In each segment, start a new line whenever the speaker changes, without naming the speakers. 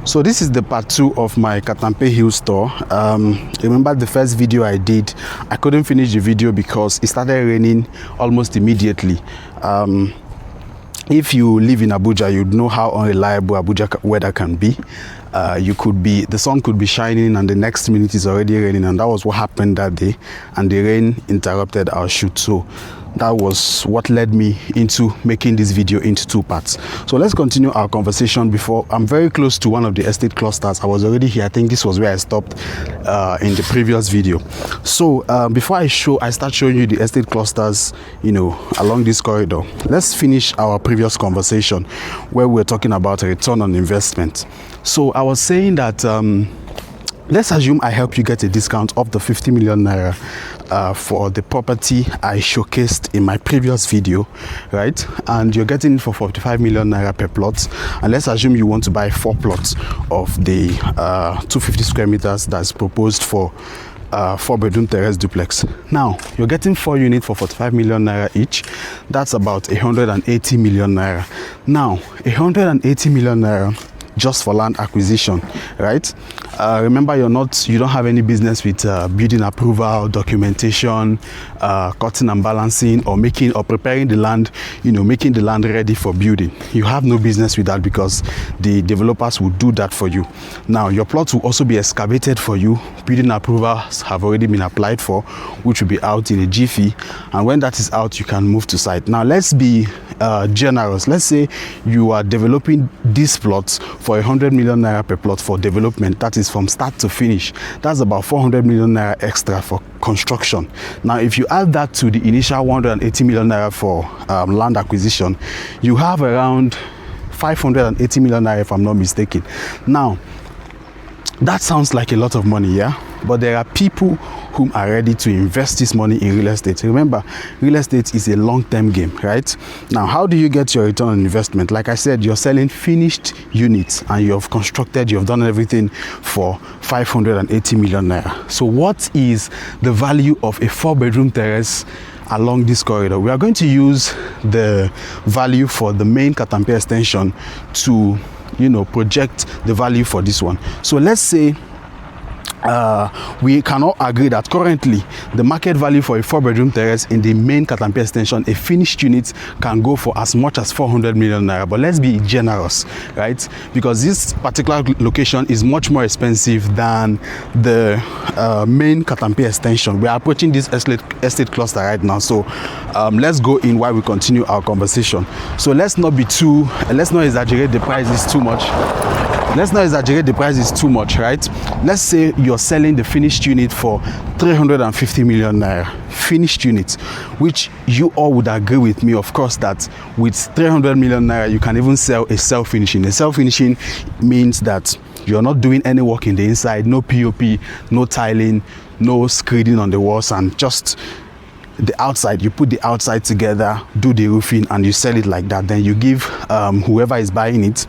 So this is the part 2 of my Katampe Hill store. Remember the first video I did, I couldn't finish the video because it started raining almost immediately. If you live in Abuja, you'd know how unreliable Abuja weather can be. The sun could be shining and the next minute is already raining, and that was what happened that day, and the rain interrupted our shoot. So that was what led me into making this video into 2 parts. So let's continue our conversation. Before I'm very close to one of the estate clusters. I was already here. I think this was where I stopped in the previous video. So before I start showing you the estate clusters, along this corridor, let's finish our previous conversation where we were talking about a return on investment. So I was saying that let's assume I help you get a discount of the 50 million naira for the property I showcased in my previous video, right? And you're getting it for 45 million naira per plot. And let's assume you want to buy 4 plots of the 250 square meters that's proposed for 4-bedroom terrace duplex. Now you're getting 4 units for 45 million naira each. That's about 180 million naira. Now 180 million naira just for land acquisition, right? Remember, you don't have any business with building approval, documentation, cutting and balancing, or preparing the land, making the land ready for building. You have no business with that because the developers will do that for you. Now your plot will also be excavated for you. Building approvals have already been applied for, which will be out in a jiffy, and when that is out, you can move to site. Now let's be generous. Let's say you are developing these plots for 100 million naira per plot for development. That is from start to finish. That's about 400 million naira extra for construction. Now if you add that to the initial 180 million naira for land acquisition, you have around 580 million naira, if I'm not mistaken. Now that sounds like a lot of money, yeah? But there are people who are ready to invest this money in real estate. Remember, real estate is a long-term game, right? Now, how do you get your return on investment? Like I said, you're selling finished units and you've done everything for 580 million naira. So what is the value of a 4-bedroom terrace along this corridor? We are going to use the value for the main Katampe extension to project the value for this one. So let's say we cannot agree that currently the market value for a 4-bedroom terrace in the main Katampe extension, a finished unit, can go for as much as 400 million naira. But let's be generous, right? Because this particular location is much more expensive than the main Katampe extension. We are approaching this estate cluster right now, so let's go in while we continue our conversation. So let's not exaggerate the prices too much. Right? Let's say you're selling the finished unit for 350 million naira. Finished unit, which you all would agree with me, of course, that with 300 million naira, you can even sell a self-finishing. A self-finishing means that you're not doing any work in the inside, no POP, no tiling, no screeding on the walls, and just the outside. You put the outside together, do the roofing, and you sell it like that. Then you give whoever is buying it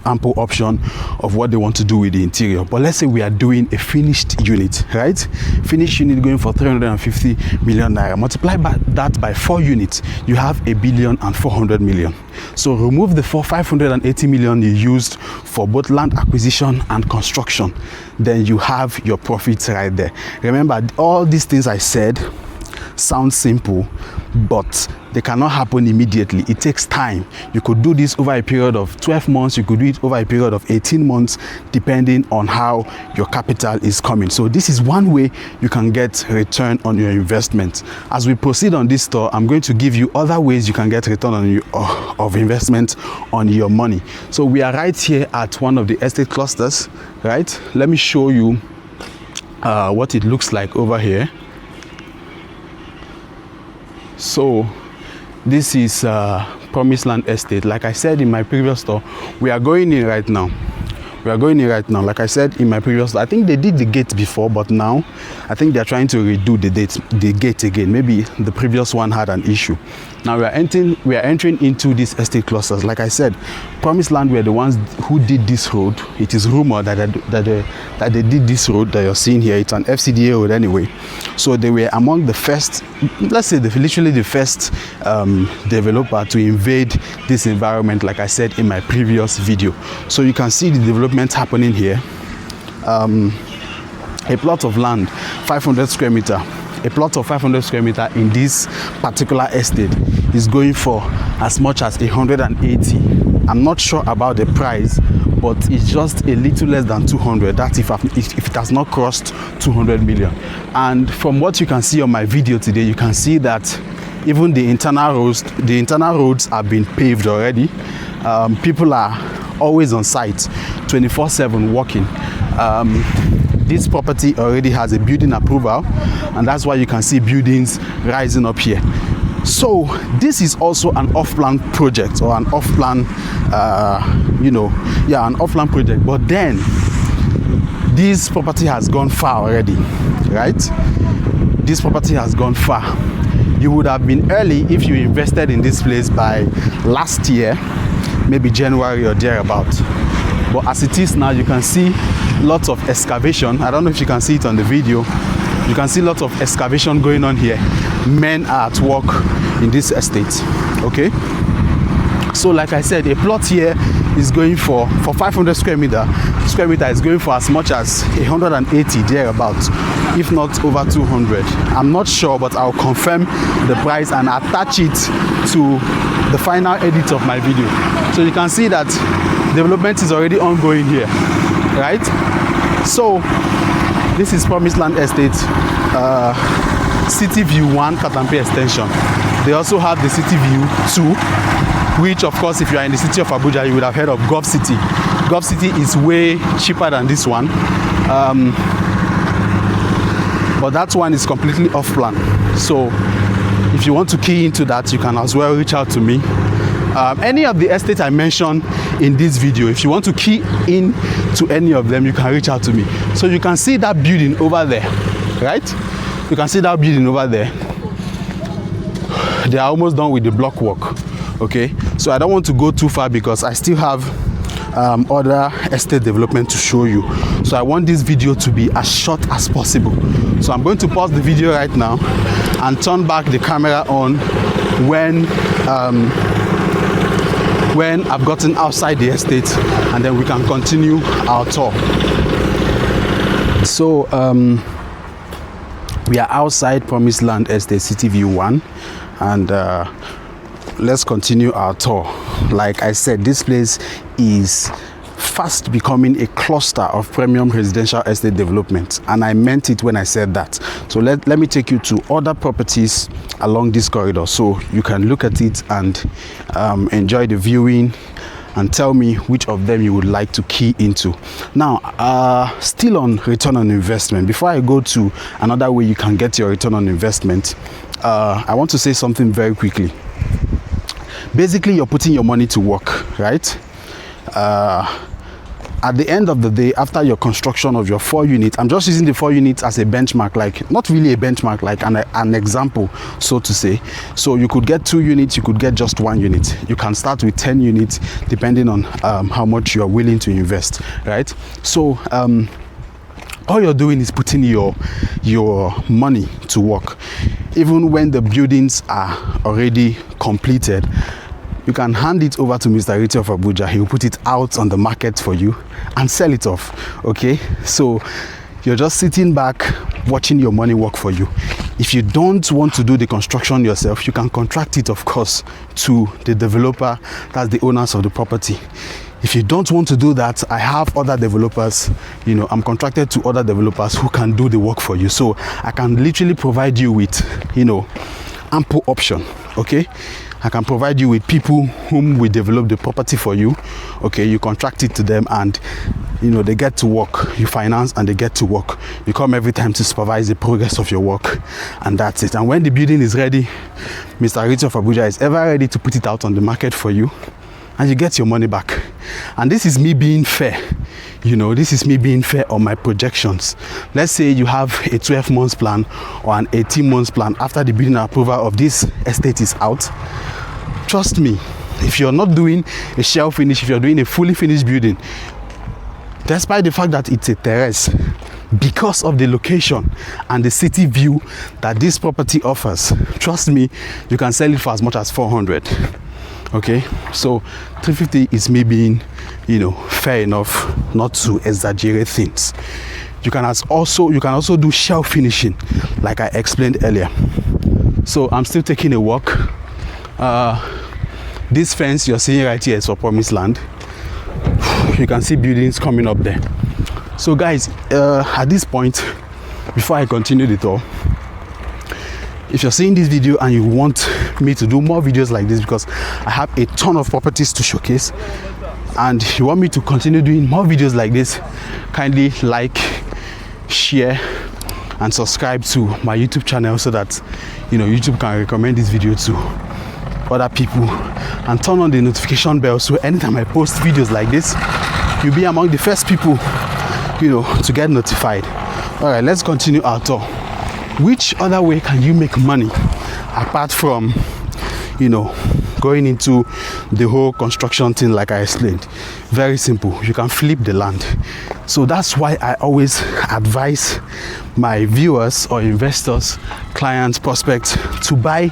ample option of what they want to do with the interior. But let's say we are doing a finished unit, right? Finished unit going for 350 million naira. Multiply that by 4 units, you have 1,400 million. So remove the 580 million you used for both land acquisition and construction, then you have your profits right there. Remember, all these things I said sound simple, but they cannot happen immediately. It takes time. You could do this over a period of 12 months. You could do it over a period of 18 months, depending on how your capital is coming. So this is one way you can get return on your investment. As we proceed on this tour, I'm going to give you other ways you can get return on of investment on your money. So we are right here at one of the estate clusters, right? Let me show you what it looks like over here. So this is Promised Land Estate. Like I said in my previous store, we are going in right now. We are going in right now. Like I said in my previous, I think they did the gate before, but now I think they're trying to redo the gate again. Maybe the previous one had an issue. Now we are entering into these estate clusters. Like I said, Promised Land were the ones who did this road. It is rumored that they did this road that you're seeing here. It's an FCDA road anyway. So they were among the first, let's say literally the first developer to invade this environment, like I said in my previous video. So you can see the development happening here. A plot of land, 500 square meter. A plot of 500 square meter in this particular estate is going for as much as 180. I'm not sure about the price, but it's just a little less than 200. That's if it has not crossed 200 million. And from what you can see on my video today, you can see that even the internal roads have been paved already. People are always on site, 24/7 working. This property already has a building approval, and that's why you can see buildings rising up here. So this is also an off-plan project, or an off-plan, an off-plan project. But then this property has gone far already, right? This property has gone far. You would have been early if you invested in this place by last year, maybe January or thereabout. But as it is now, you can see lots of excavation. I don't know if you can see it on the video. You can see lots of excavation going on here. Men are at work in this estate. Okay, so like I said, a plot here is going for 500 square meter is going for as much as 180 thereabout, if not over 200. I'm not sure, but I'll confirm the price and attach it to the final edit of my video. So you can see that development is already ongoing here, right? So this is Promised Land Estate, City View 1 Katampe Extension. They also have the City View 2, which of course if you are in the city of Abuja, you would have heard of Gov City. Gov City is way cheaper than this one, but that one is completely off plan. So if you want to key into that, you can as well reach out to me. Any of the estates I mentioned in this video, if you want to key in to any of them, you can reach out to me. So you can see that building over there, right? You can see that building over there. They are almost done with the block work. Okay, so I don't want to go too far because I still have other estate development to show you. So I want this video to be as short as possible. So I'm going to pause the video right now and turn back the camera on when I've gotten outside the estate, and then we can continue our tour. So we are outside Promised Land Estate City View 1, and let's continue our tour. Like I said, this place is fast becoming a cluster of premium residential estate development, and I meant it when I said that. So let me take you to other properties along this corridor so you can look at it and enjoy the viewing and tell me which of them you would like to key into. Now, still on return on investment, before I go to another way you can get your return on investment, I want to say something very quickly. Basically, you're putting your money to work, right? At the end of the day, after your construction of your 4 units, I'm just using the 4 units as a benchmark, like not really a benchmark, like an example, so to say. So you could get 2 units, you could get just 1 unit. You can start with 10 units depending on how much you are willing to invest, right? So all you're doing is putting your money to work. Even when the buildings are already completed, you can hand it over to Mr. Realty of Abuja. He will put it out on the market for you and sell it off. Okay, so you're just sitting back watching your money work for you. If you don't want to do the construction yourself, you can contract it, of course, to the developer, that's the owners of the property. If you don't want to do that, I have other developers, I'm contracted to other developers who can do the work for you. So I can literally provide you with, ample option. Okay, I can provide you with people whom will develop the property for you. Okay, you contract it to them, and they get to work. You finance and they get to work. You come every time to supervise the progress of your work, and that's it. And when the building is ready, Mr. Realty of Abuja is ever ready to put it out on the market for you, and you get your money back. And this is me being fair. This is me being fair on my projections. Let's say you have a 12 months plan or an 18 months plan after the building approval of this estate is out. Trust me, if you're not doing a shell finish, if you're doing a fully finished building, despite the fact that it's a terrace, because of the location and the city view that this property offers, trust me, you can sell it for as much as 400. Okay, so 350 is me being, fair enough not to exaggerate things. You can also do shell finishing, like I explained earlier. So I'm still taking a walk. This fence you're seeing right here is for promised land. You can see buildings coming up there. So guys, at this point, before I continue the tour, if you're seeing this video and you want me to do more videos like this, because I have a ton of properties to showcase, and you want me to continue doing more videos like this, kindly like, share and subscribe to my YouTube channel so that YouTube can recommend this video to other people, and turn on the notification bell so anytime I post videos like this, you'll be among the first people to get notified. All right, let's continue our tour. Which other way can you make money apart from going into the whole construction thing like I explained? Very simple. You can flip the land. So that's why I always advise my viewers or investors, clients, prospects to buy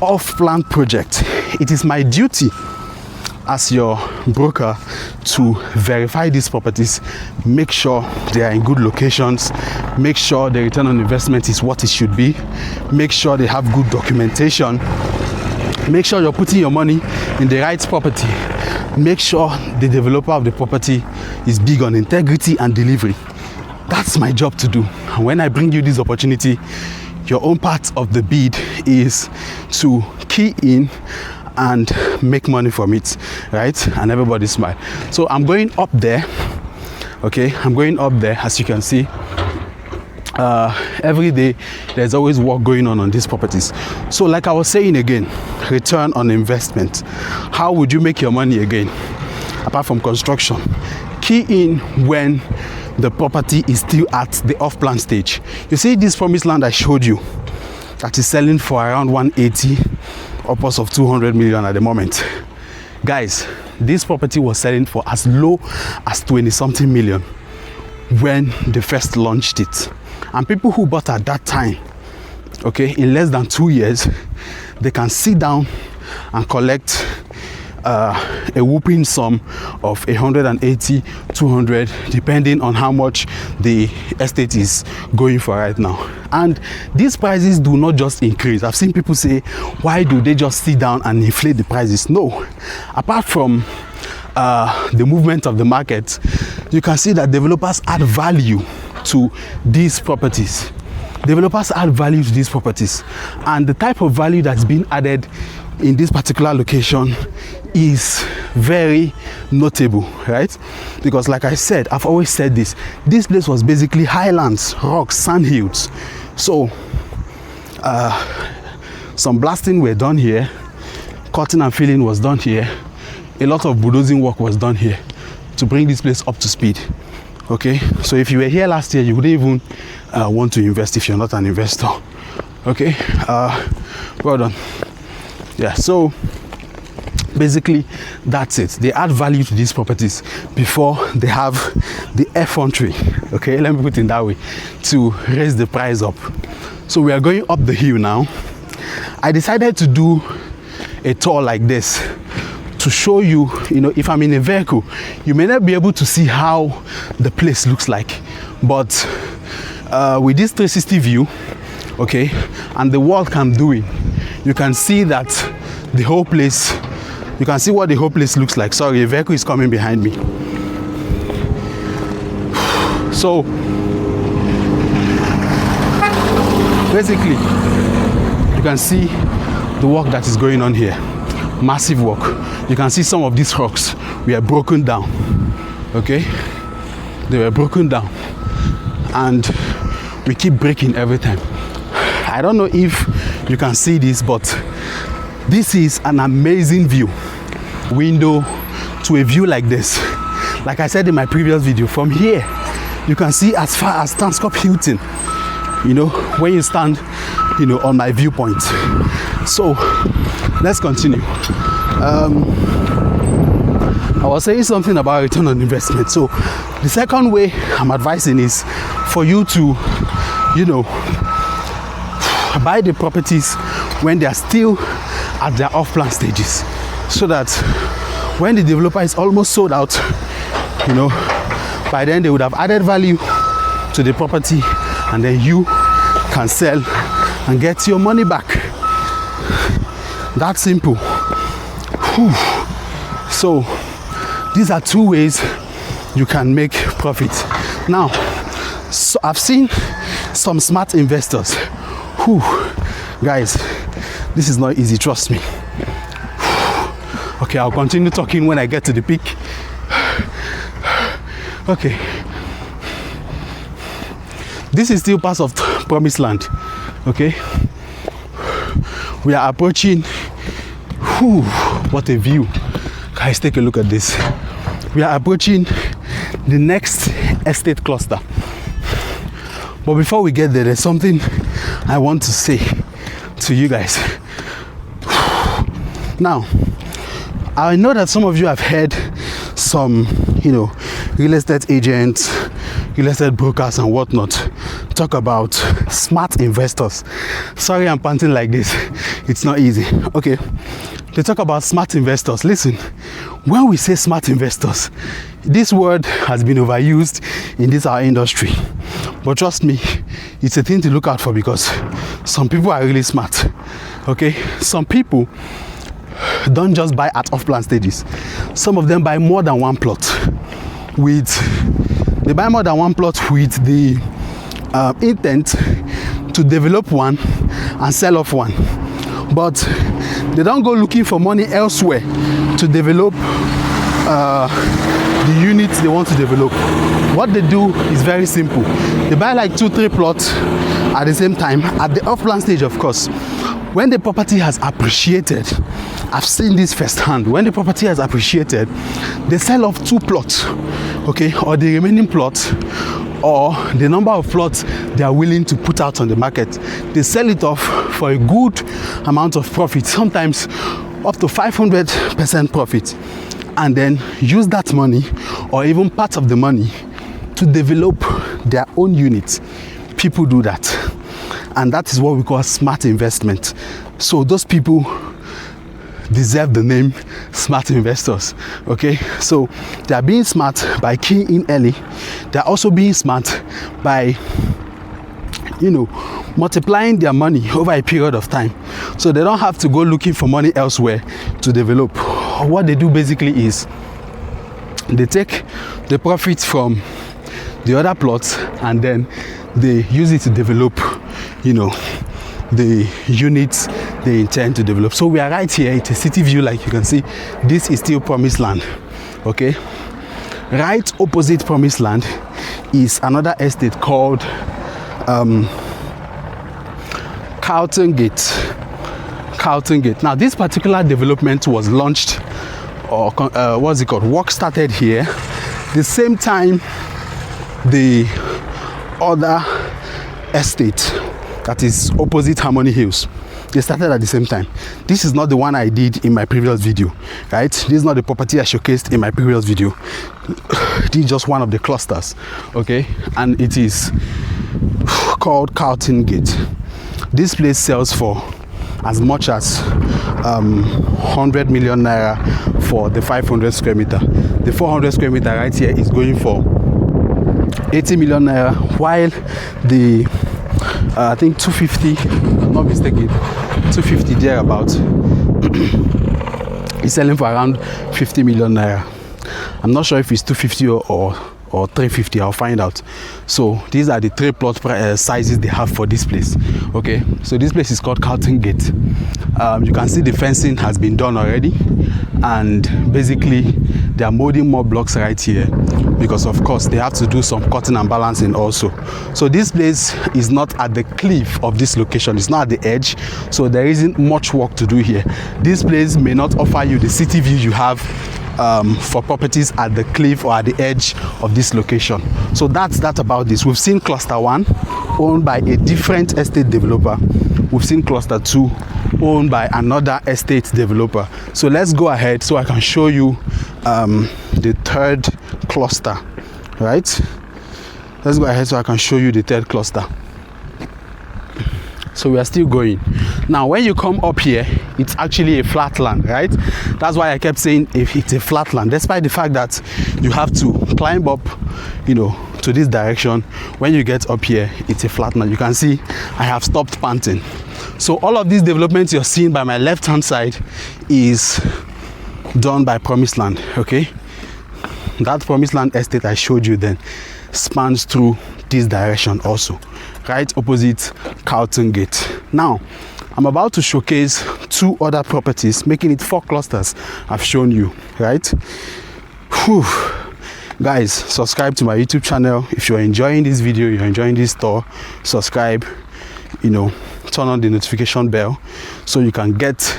off-plan project. It is my duty as your broker to verify these properties, make sure they are in good locations, make sure the return on investment is what it should be, make sure they have good documentation, make sure you're putting your money in the right property, make sure the developer of the property is big on integrity and delivery. That's my job to do. And when I bring you this opportunity, your own part of the bid is to key in and make money from it, right? And everybody smile. So I'm going up there. Okay, I'm going up there. As you can see, every day there's always work going on these properties. So like I was saying again, return on investment. How would you make your money again apart from construction? Key in when the property is still at the off-plan stage. You see this promised land I showed you that is selling for around 180, upwards of 200 million at the moment. Guys, this property was selling for as low as 20-something million when they first launched it. And people who bought at that time, okay, in less than 2 years, they can sit down and collect a whooping sum of 180, 200, depending on how much the estate is going for right now. And these prices do not just increase. I've seen people say, why do they just sit down and inflate the prices? No, apart from the movement of the market, you can see that developers add value to these properties. Developers add value to these properties, and the type of value that's been added in this particular location is very notable, right? Because like I said, I've always said this place was basically highlands, rocks, sand hills. So some blasting were done here, cutting and filling was done here, a lot of bulldozing work was done here to bring this place up to speed. Okay, so if you were here last year, you wouldn't even want to invest if you're not an investor. Okay, well done. Yeah, so basically that's it. They add value to these properties before they have the effrontery, okay, let me put it in that way, to raise the price up. So we are going up the hill now. I decided to do a tour like this to show you, if I'm in a vehicle, you may not be able to see how the place looks like, but with this 360 view, okay, and the work I'm doing, you can see that the whole place, you can see what the whole place looks like. Sorry, a vehicle is coming behind me. So basically, you can see the work that is going on here. Massive work. You can see some of these rocks were broken down. Okay, they were broken down, and we keep breaking every time. I don't know if you can see this, but this is an amazing view. Window to a view like this. Like I said in my previous video, from here you can see as far as Katampe Hilton, you know, when you stand, you know, on my viewpoint. So let's continue. I was saying something about return on investment. So the second way I'm advising is for you to, you know, buy the properties when they are still at their off-plan stages, so that when the developer is almost sold out, you know, by then they would have added value to the property, and then you can sell and get your money back. That simple. Whew. So these are two ways you can make profit. Now, so I've seen some smart investors. Whew. Guys, this is not easy, trust me. Okay, I'll continue talking when I get to the peak. Okay. This is still part of promised land. Okay. We are approaching. Whew, what a view. Guys, take a look at this. We are approaching the next estate cluster. But before we get there, there's something I want to say to you guys. Now, I know that some of you have heard some, you know, real estate agents, real estate brokers and whatnot talk about smart investors. Sorry I'm panting like this. It's not easy. Okay. They talk about smart investors. Listen, when we say smart investors, this word has been overused in this our industry. But trust me, it's a thing to look out for, because some people are really smart. Okay? Some people don't just buy at off-plan stages. Some of them buy more than one plot. They buy more than one plot with the intent to develop one and sell off one. But they don't go looking for money elsewhere to develop the units they want to develop. What they do is very simple. They buy like 2-3 plots at the same time, at the off-plan stage, of course. When the property has appreciated, I've seen this firsthand. When the property has appreciated, they sell off 2 plots, okay, or the remaining plots, or the number of plots they are willing to put out on the market. They sell it off for a good amount of profit, sometimes up to 500% profit, and then use that money, or even part of the money, to develop their own units. People do that, and that is what we call smart investment. So those people deserve the name smart investors. Okay, so they are being smart by keying in early. They are also being smart by, you know, multiplying their money over a period of time, so they don't have to go looking for money elsewhere to develop. What they do basically is they take the profits from the other plots, and then they use it to develop, you know, the units they intend to develop. So we are right here. It's a city view, like you can see. This is still promised land. Okay, right opposite promised land is another estate called Canton Gate. Canton Gate. Now this particular development was launched, or what's it called, work started here the same time the other estate that is opposite Harmony Hills. They started at the same time. This is not the one I did in my previous video, right? This is not the property I showcased in my previous video. This is just one of the clusters, okay? And it is called Canton Gate. This place sells for as much as 100 million naira for the 500 square meter. The 400 square meter right here is going for 80 million naira, while the I think 250, if I'm not mistaken, 250 thereabouts is selling for around 50 million naira. I'm not sure if it's 250 or 350. I'll find out. So these are the 3 plot sizes they have for this place. Okay, so this place is called Canton Gate. You can see the fencing has been done already, and basically they are molding more blocks right here, because of course they have to do some cutting and balancing also. So this place is not at the cliff of this location, it's not at the edge, so there isn't much work to do here. This place may not offer you the city view you have for properties at the cliff or at the edge of this location. So that's that about this. We've seen cluster 1 owned by a different estate developer. We've seen cluster 2 owned by another estate developer. So let's go ahead so I can show you the third cluster, right? Let's go ahead so I can show you the third cluster. So we are still going. Now when you come up here, it's actually a flat land, right? That's why I kept saying if it's a flat land, despite the fact that you have to climb up, you know, to this direction. When you get up here, it's a flat land. You can see I have stopped panting. So all of these developments you're seeing by my left hand side is done by Promised Land. Okay, that Promised Land estate I showed you then spans through this direction also, right opposite Canton Gate. Now I'm about to showcase 2 other properties, making it 4 clusters I've shown you, right? Whew. Guys, subscribe to my YouTube channel. If you're enjoying this video, you're enjoying this tour, subscribe, you know, turn on the notification bell so you can get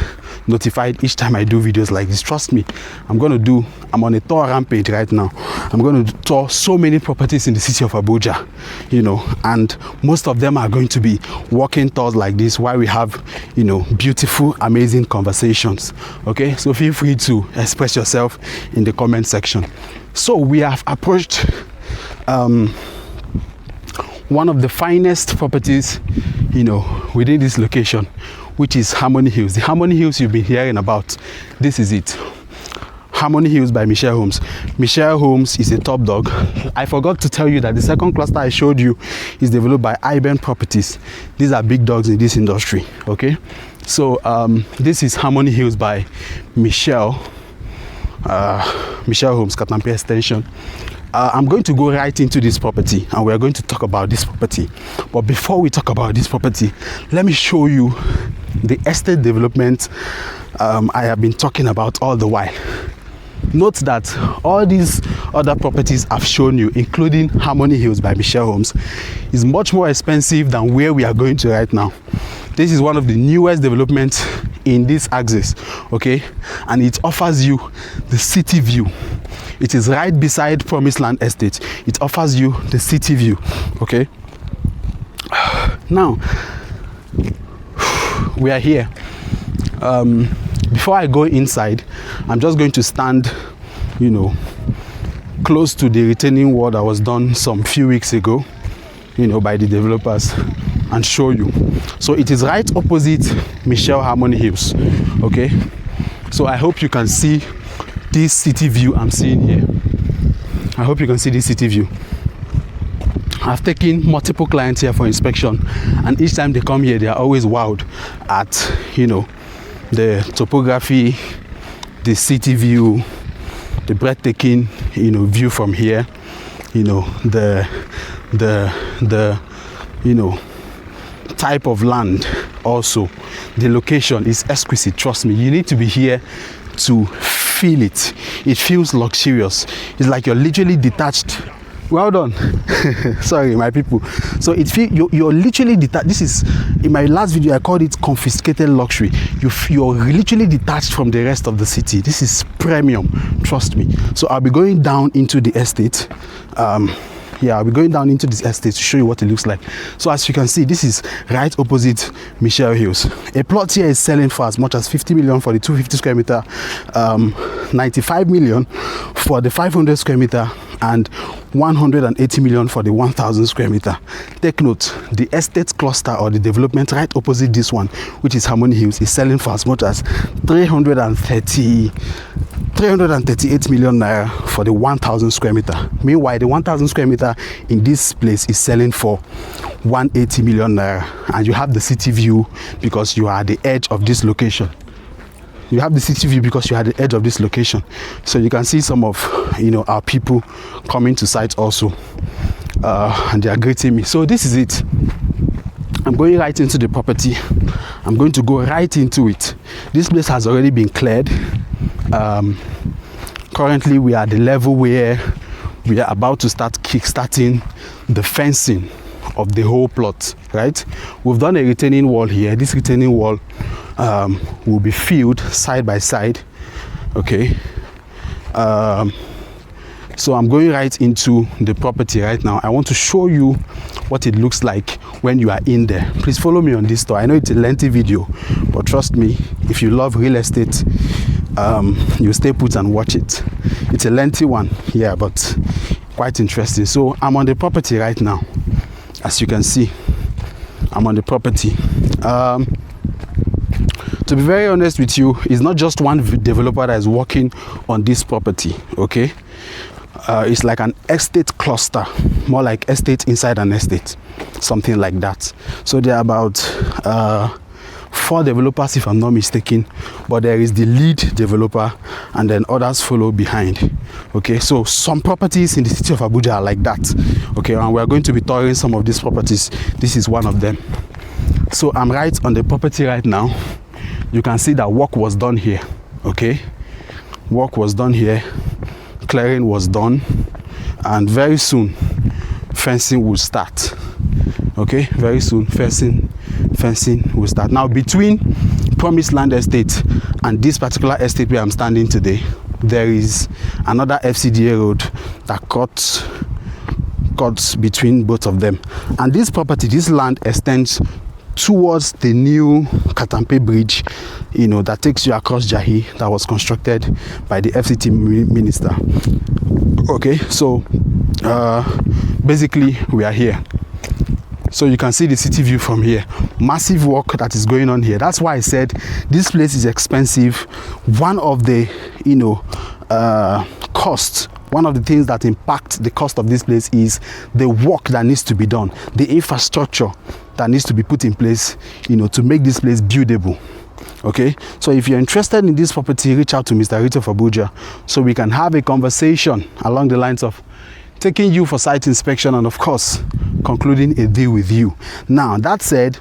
notified each time I do videos like this. Trust me, I'm on a tour rampage right now. I'm going to tour so many properties in the city of Abuja, you know, and most of them are going to be walking tours like this while we have, you know, beautiful, amazing conversations. Okay, so feel free to express yourself in the comment section. So we have approached one of the finest properties, you know, within this location, which is Harmony Hills. The Harmony Hills you've been hearing about, this is it. Harmony Hills by Michelle Homes. Michelle Homes is a top dog. I forgot to tell you that the second cluster I showed you is developed by Iben Properties. These are big dogs in this industry. Okay, so this is Harmony Hills by Michelle Homes, Katampe Extension. I'm going to go right into this property and we're going to talk about this property. But before we talk about this property, let me show you the estate development I have been talking about all the while. Note that all these other properties I've shown you, including Harmony Hills by Michelle Homes, is much more expensive than where we are going to right now. This is one of the newest developments in this axis, okay, and it offers you the city view. It is right beside Promised Land Estate. It offers you the city view, okay. Now we are here. Before I go inside, I'm just going to stand, you know, close to the retaining wall that was done some few weeks ago, you know, by the developers, and show you. So it is right opposite Michelle Harmony Hills, okay. So I hope you can see this city view I'm seeing here. I hope you can see this city view. I've taken multiple clients here for inspection, and each time they come here, they are always wowed at, you know, the topography, the city view, the breathtaking, you know, view from here, you know, the you know, type of land. Also the location is exquisite. Trust me, you need to be here to feel it. It feels luxurious. It's like you're literally detached. Well done. Sorry, my people. So it feels you're literally detached. This is, in my last video I called it confiscated luxury. You're literally detached from the rest of the city. This is premium, trust me. So I'll be going down into the estate. I'll be going down into this estate to show you what it looks like. So as you can see, this is right opposite Michelle Hills. A plot here is selling for as much as 50 million for the 250 square meter, 95 million for the 500 square meter, and 180 million for the 1000 square meter. Take note, the estate cluster or the development right opposite this one, which is Harmony Hills, is selling for as much as 338 million naira for the 1000 square meter. Meanwhile, the 1000 square meter in this place is selling for 180 million naira, and you have the city view because you are at the edge of this location. You have the city view because you are at the edge of this location. So you can see some of, you know, our people coming to site also, and they are greeting me. So this is it. I'm going right into the property. I'm going to go right into it. This place has already been cleared. Currently we are at the level where we are about to start kickstarting the fencing of the whole plot, right? We've done a retaining wall here. This retaining wall will be filled side by side, okay, So I'm going right into the property right now. I want to show you what it looks like when you are in there. Please follow me on this tour. I know it's a lengthy video, but trust me, if you love real estate, you stay put and watch it. It's a lengthy one, yeah, but quite interesting. So I'm on the property right now. As you can see, I'm on the property. To be very honest with you, it's not just one developer that is working on this property, okay? It's like an estate cluster, more like estate inside an estate, something like that. So there are about 4 developers, if I'm not mistaken, but there is the lead developer and then others follow behind. Okay, so some properties in the city of Abuja are like that. Okay, and we're going to be touring some of these properties. This is one of them. So I'm right on the property right now. You can see that work was done here. Okay, work was done here, clearing was done, and very soon fencing will start. Okay, very soon fencing will start. Now, between Promised Land Estate and this particular estate where I'm standing today, there is another FCDA road that cuts between both of them. And this property, this land extends towards the new Katampe bridge, you know, that takes you across Jahi, that was constructed by the FCT minister. Okay, so basically we are here. So you can see the city view from here. Massive work that is going on here. That's why I said this place is expensive. One of the, you know, costs, one of the things that impact the cost of this place is the work that needs to be done, the infrastructure that needs to be put in place, you know, to make this place buildable. Okay, so if you're interested in this property, reach out to Mr. Realty of Abuja so we can have a conversation along the lines of taking you for site inspection and, of course, concluding a deal with you. Now, that said,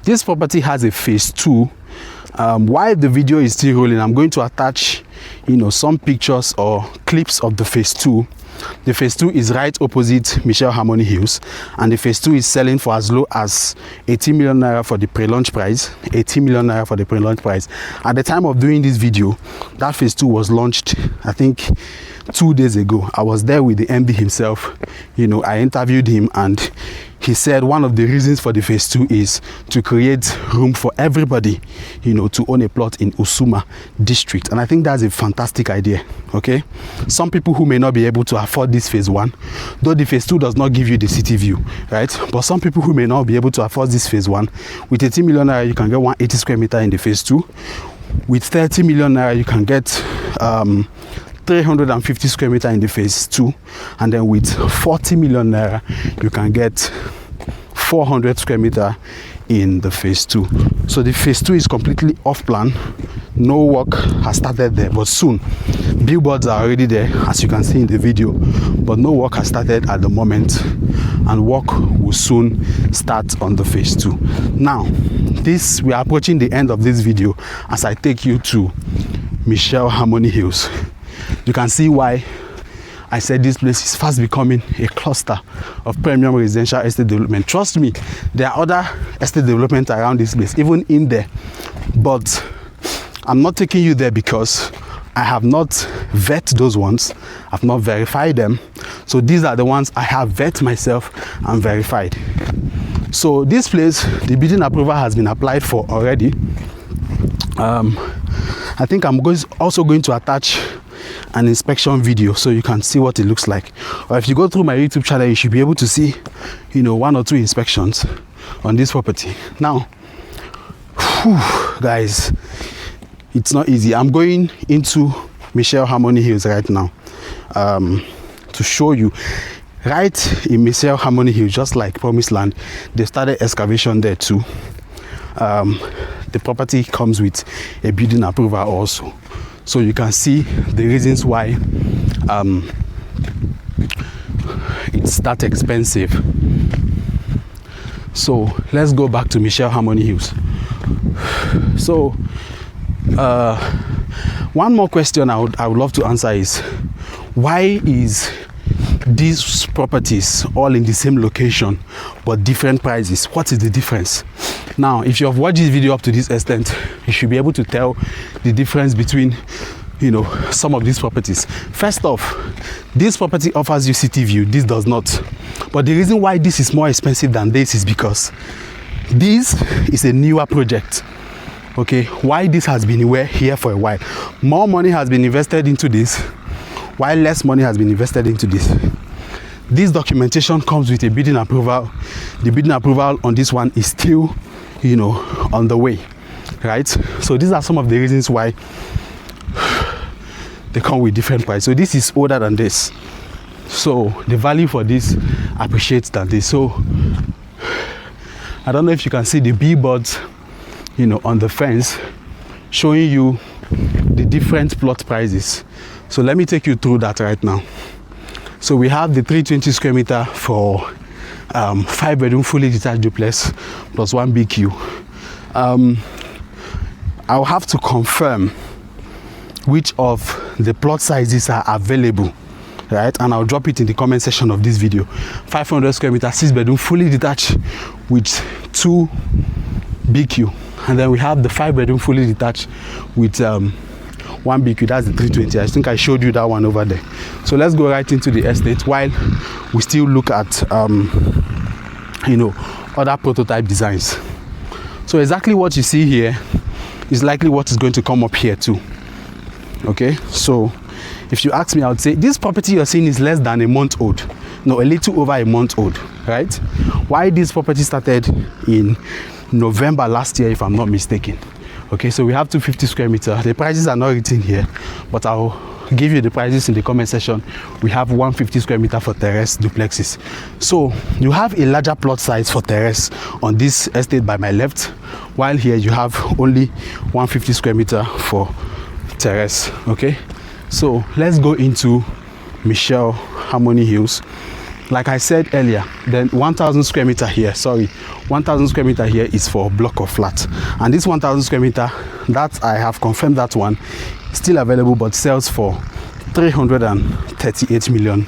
this property has a phase 2. While the video is still rolling, I'm going to attach, you know, some pictures or clips of the phase 2. The phase 2 is right opposite Michelle Harmony Hills, and the phase 2 is selling for as low as 80 million naira for the pre-launch price. 80 million naira for the pre-launch price. At the time of doing this video, that phase 2 was launched, I think, 2 days ago. I was there with the MD himself. You know, I interviewed him, and he said one of the reasons for the phase 2 is to create room for everybody, you know, to own a plot in Usuma District. And I think that's a fantastic idea. Okay, some people who may not be able to afford this phase 1, though the phase 2 does not give you the city view, right? But some people who may not be able to afford this phase 1, with 80 million naira you can get 180 square meter in the phase 2. With 30 million naira you can get 350 square meter in the phase 2, and then with 40 million naira you can get 400 square meter in the phase 2. So the phase 2 is completely off plan. No work has started there, but soon billboards are already there, as you can see in the video, but no work has started at the moment, and work will soon start on the phase 2. Now, we are approaching the end of this video as I take you to Michelle Harmony Hills. You can see why I said this place is fast becoming a cluster of premium residential estate development. Trust me, there are other estate development around this place, even in there, but I'm not taking you there because I have not vetted those ones. I've not verified them. So these are the ones I have vetted myself and verified. So this place, the building approval has been applied for already. I think I'm also going to attach an inspection video so you can see what it looks like. Or if you go through my YouTube channel, you should be able to see, you know, 1 or 2 inspections on this property. Now, guys, it's not easy. I'm going into Michelle Harmony Hills right now to show you. Right in Michelle Harmony Hills, just like Promised Land, they started excavation there too. The property comes with a building approval also. So you can see the reasons why it's that expensive. So let's go back to Michelle Harmony Hills. So one more question I would love to answer is, why is these properties all in the same location but different prices? What is the difference? Now, if you have watched this video up to this extent, you should be able to tell the difference between, you know, some of these properties. First off, this property offers you city view, this does not. But the reason why this is more expensive than this is because this is a newer project. Okay, why this has been here for a while. More money has been invested into this, while less money has been invested into this. This documentation comes with a bidding approval. The bidding approval on this one is still, you know, on the way, right? So these are some of the reasons why they come with different price. So this is older than this, so the value for this appreciates than this. So I don't know if you can see the billboards, you know, on the fence showing you the different plot prices. So let me take you through that right now. So we have the 320 square meter for 5-bedroom fully detached duplex plus 1 BQ. I'll have to confirm which of the plot sizes are available, right? And I'll drop it in the comment section of this video. 500 square meter, 6-bedroom fully detached with 2 BQ. And then we have the 5-bedroom fully detached with 1 BQ. That's the 320. I think I showed you that one over there. So let's go right into the estate while we still look at you know, other prototype designs. So exactly what you see here is likely what is going to come up here too. Okay, so if you ask me, I would say this property you're seeing is less than a month old. No, a little over a month old, right? Why this property started in November last year, if I'm not mistaken. Okay, so we have 250 square meter. The prices are not written here, but I'll give you the prices in the comment section. We have 150 square meter for terrace duplexes. So you have a larger plot size for terrace on this estate by my left, while here you have only 150 square meter for terrace. Okay, so let's go into Michelle Harmony Hills. Like I said earlier, then 1000 square meter here, 1000 square meter here is for block of flat, and this 1000 square meter that I have confirmed, that one still available but sells for 238 million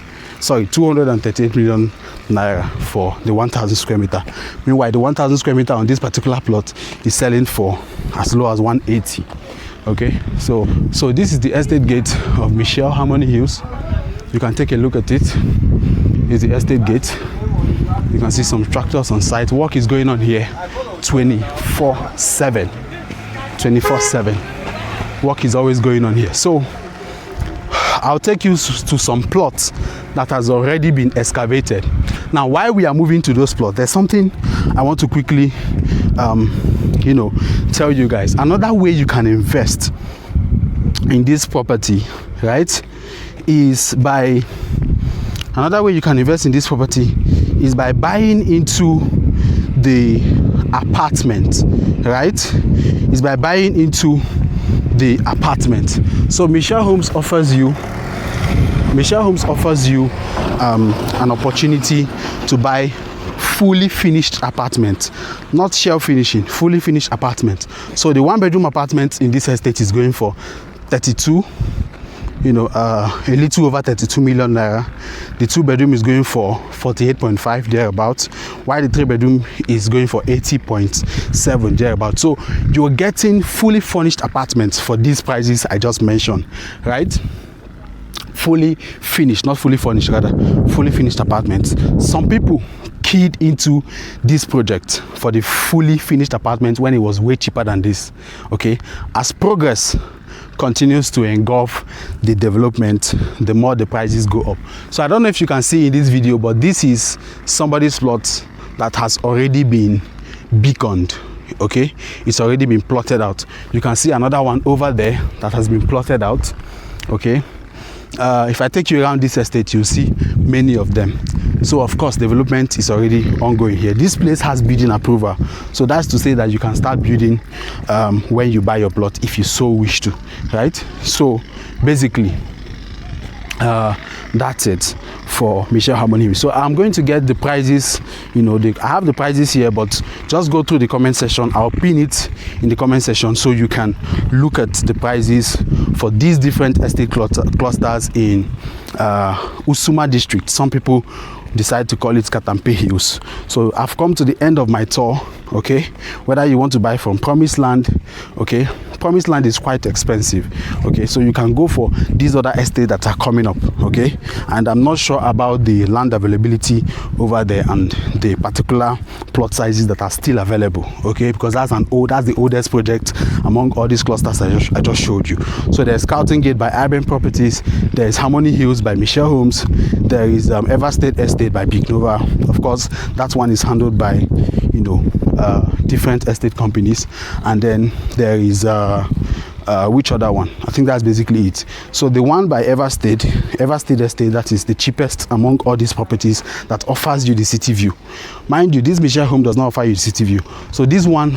naira for the 1000 square meter. Meanwhile, the 1000 square meter on this particular plot is selling for as low as 180. Okay, so this is the estate gate of Michelle Harmony Hills. You can take a look at it. Is the estate gate. You can see some tractors on site. Work is going on here 24/7. 24/7. Work is always going on here. So I'll take you to some plots that has already been excavated. Now, while we are moving to those plots, there's something I want to quickly you know, tell you guys. Another way you can invest in this property, right, is by buying into the apartment, right? Is by buying into the apartment. So Michelle Homes offers you an opportunity to buy fully finished apartment, not shell finishing, fully finished apartment. So the 1-bedroom apartment in this estate is going for 32, you know, a little over 32 million naira. The 2-bedroom is going for 48.5 thereabouts, while the 3-bedroom is going for 80.7 thereabouts. So you're getting fully furnished apartments for these prices I just mentioned, right? Fully finished, not fully furnished, rather fully finished apartments. Some people keyed into this project for the fully finished apartment when it was way cheaper than this. Okay, as progress continues to engulf the development, the more the prices go up. So I don't know if you can see in this video, but this is somebody's plot that has already been beaconed. Okay, it's already been plotted out. You can see another one over there that has been plotted out. Okay, if I take you around this estate, you'll see many of them. So of course development is already ongoing here. This place has building approval, so that's to say that you can start building when you buy your plot if you so wish to, right? So basically that's it for Michelle Harmony. So I'm going to get the prices, you know, I have the prices here, but just go through the comment section. I'll pin it in the comment section so you can look at the prices for these different estate clusters in Usuma District. Some people decide to call it Katampe Hills. So I've come to the end of my tour. Okay, whether you want to buy from Promised Land, okay, Promised Land is quite expensive. Okay, so you can go for these other estates that are coming up. Okay, and I'm not sure about the land availability over there and the particular plot sizes that are still available. Okay, because that's the oldest project among all these clusters I just showed you. So there's Canton Gate by Urban Properties, there's Harmony Hills by Michelle Homes, there is Everstate Estate by Big Nova. Of course, that one is handled by, you know, different estate companies. And then there is which other one? I think that's basically it. So the one by Everstate Estate, that is the cheapest among all these properties that offers you the city view. Mind you, this Michelle Home does not offer you the city view. So this one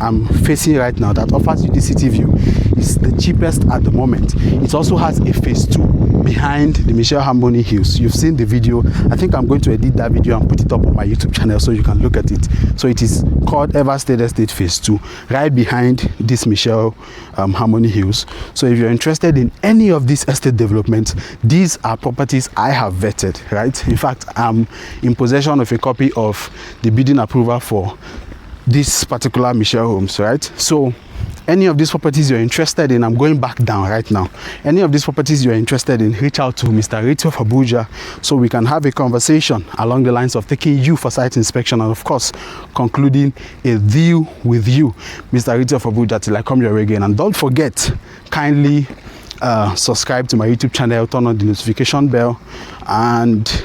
I'm facing right now that offers you the city view is the cheapest at the moment. It also has a phase 2 behind the Michelle Harmony Hills. You've seen the video. I think I'm going to edit that video and put it up on my YouTube channel so you can look at it. So it is called Everstate Estate phase 2, right behind this Michelle Harmony Hills. So if you're interested in any of these estate developments, these are properties I have vetted, right? In fact, I'm in possession of a copy of the bidding approval for this particular Michelle Homes, right? So any of these properties you're interested in, I'm going back down right now. Any of these properties you're interested in, reach out to Mr. Realty of Abuja so we can have a conversation along the lines of taking you for site inspection and of course concluding a deal with you, Mr. Realty of Abuja, till I come your way again. And don't forget, kindly subscribe to my YouTube channel, turn on the notification bell, and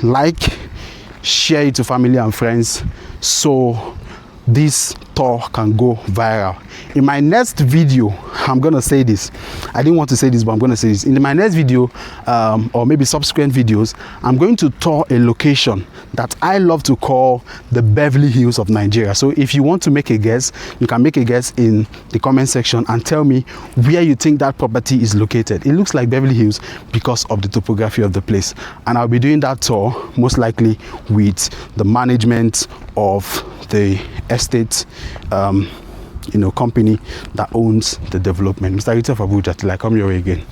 like, share it to family and friends so this tour can go viral. In my next video, I'm gonna say this. I didn't want to say this, but I'm gonna say this. In my next video, or maybe subsequent videos, I'm going to tour a location that I love to call the Beverly Hills of Nigeria. So if you want to make a guess, you can make a guess in the comment section and tell me where you think that property is located. It looks like Beverly Hills because of the topography of the place. And I'll be doing that tour most likely with the management of the estate company that owns the development. Mr. Realty of Abuja, till I come your way again.